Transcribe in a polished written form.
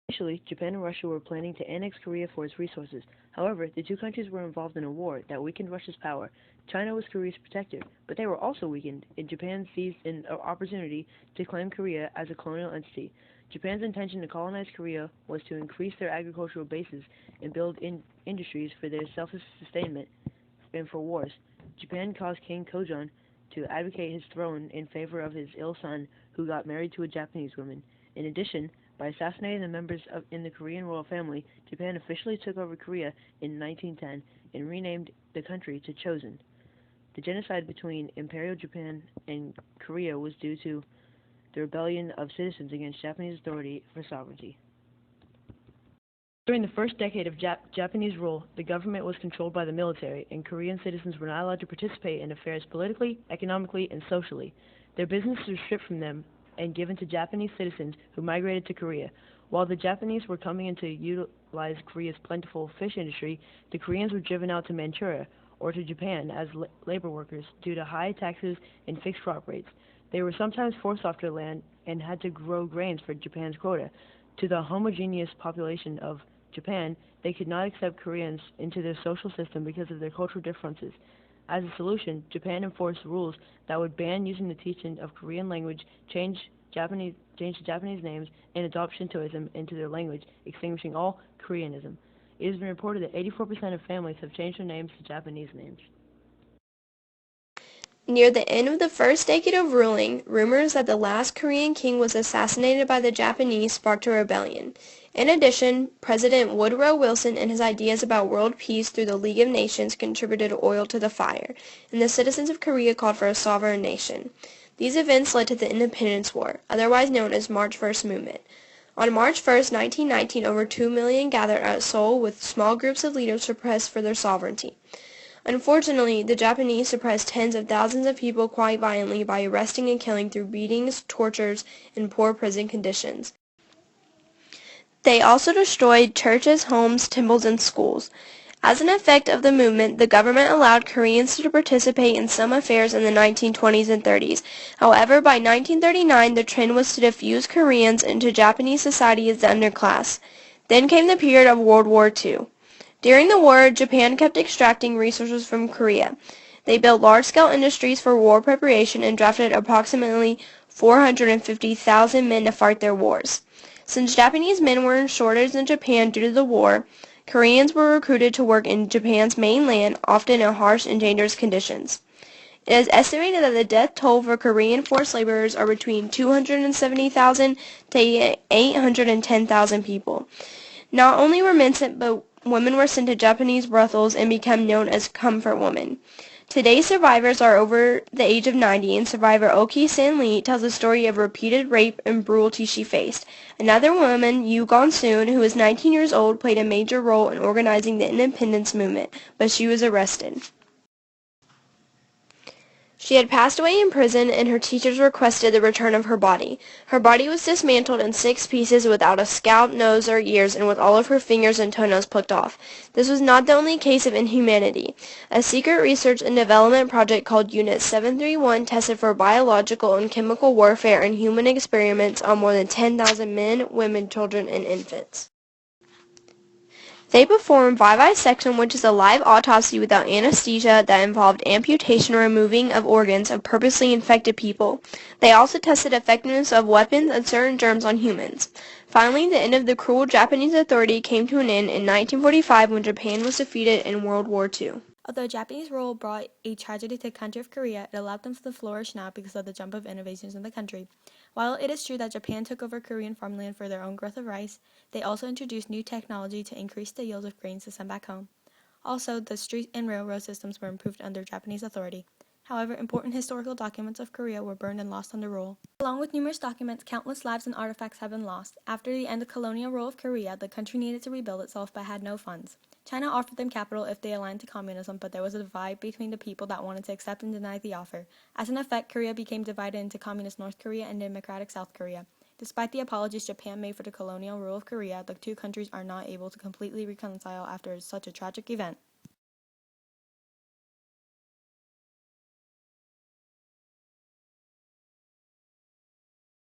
Initially, Japan and Russia were planning to annex Korea for its resources. However, the two countries were involved in a war that weakened Russia's power. China was Korea's protector, but they were also weakened, and Japan seized an opportunity to claim Korea as a colonial entity. Japan's intention to colonize Korea was to increase their agricultural bases and build industries for their self-sustainment and for wars. Japan caused King Kojong to abdicate his throne in favor of his ill son, who got married to a Japanese woman. In addition, by assassinating the members in the Korean royal family, Japan officially took over Korea in 1910 and renamed the country to Chosun. The genocide between Imperial Japan and Korea was due to the rebellion of citizens against Japanese authority for sovereignty. During the first decade of Japanese rule, the government was controlled by the military, and Korean citizens were not allowed to participate in affairs politically, economically, and socially. Their businesses were stripped from them and given to Japanese citizens who migrated to Korea. While the Japanese were coming in to utilize Korea's plentiful fish industry, the Koreans were driven out to Manchuria or to Japan as labor workers due to high taxes and fixed crop rates. They were sometimes forced off their land and had to grow grains for Japan's quota. To the homogeneous population of Japan, they could not accept Koreans into their social system because of their cultural differences. As a solution, Japan enforced rules that would ban using the teaching of Korean language, change the Japanese names, and adopt Shintoism into their language, extinguishing all Koreanism. It has been reported that 84% of families have changed their names to Japanese names. Near the end of the first decade of ruling, rumors that the last Korean king was assassinated by the Japanese sparked a rebellion. In addition, President Woodrow Wilson and his ideas about world peace through the League of Nations contributed oil to the fire, and the citizens of Korea called for a sovereign nation. These events led to the Independence War, otherwise known as March 1st Movement. On March 1st, 1919, over 2 million gathered at Seoul with small groups of leaders to press for their sovereignty. Unfortunately, the Japanese suppressed tens of thousands of people quite violently by arresting and killing through beatings, tortures, and poor prison conditions. They also destroyed churches, homes, temples, and schools. As an effect of the movement, the government allowed Koreans to participate in some affairs in the 1920s and 30s. However, by 1939, the trend was to diffuse Koreans into Japanese society as the underclass. Then came the period of World War II. During the war, Japan kept extracting resources from Korea. They built large-scale industries for war preparation and drafted approximately 450,000 men to fight their wars. Since Japanese men were in shortage in Japan due to the war, Koreans were recruited to work in Japan's mainland, often in harsh and dangerous conditions. It is estimated that the death toll for Korean forced laborers are between 270,000 to 810,000 people. Not only were men sent, but women were sent to Japanese brothels and become known as comfort women. Today's survivors are over the age of 90, and survivor Oki San-lee tells a story of repeated rape and brutality she faced. Another woman, Yu Gon-soon, who is 19 years old, played a major role in organizing the independence movement, but she was arrested. She had passed away in prison, and her teachers requested the return of her body. Her body was dismantled in 6 pieces without a scalp, nose, or ears, and with all of her fingers and toenails plucked off. This was not the only case of inhumanity. A secret research and development project called Unit 731 tested for biological and chemical warfare and human experiments on more than 10,000 men, women, children, and infants. They performed vivisection, which is a live autopsy without anesthesia that involved amputation or removing of organs of purposely infected people. They also tested effectiveness of weapons and certain germs on humans. Finally, the end of the cruel Japanese authority came to an end in 1945 when Japan was defeated in World War II. Although Japanese rule brought a tragedy to the country of Korea, it allowed them to flourish now because of the jump of innovations in the country. While it is true that Japan took over Korean farmland for their own growth of rice, they also introduced new technology to increase the yield of grains to send back home. Also, the street and railroad systems were improved under Japanese authority. However, important historical documents of Korea were burned and lost under rule. Along with numerous documents, countless lives and artifacts have been lost. After the end of colonial rule of Korea, the country needed to rebuild itself but had no funds. China offered them capital if they aligned to communism, but there was a divide between the people that wanted to accept and deny the offer. As an effect, Korea became divided into communist North Korea and democratic South Korea. Despite the apologies Japan made for the colonial rule of Korea, the two countries are not able to completely reconcile after such a tragic event.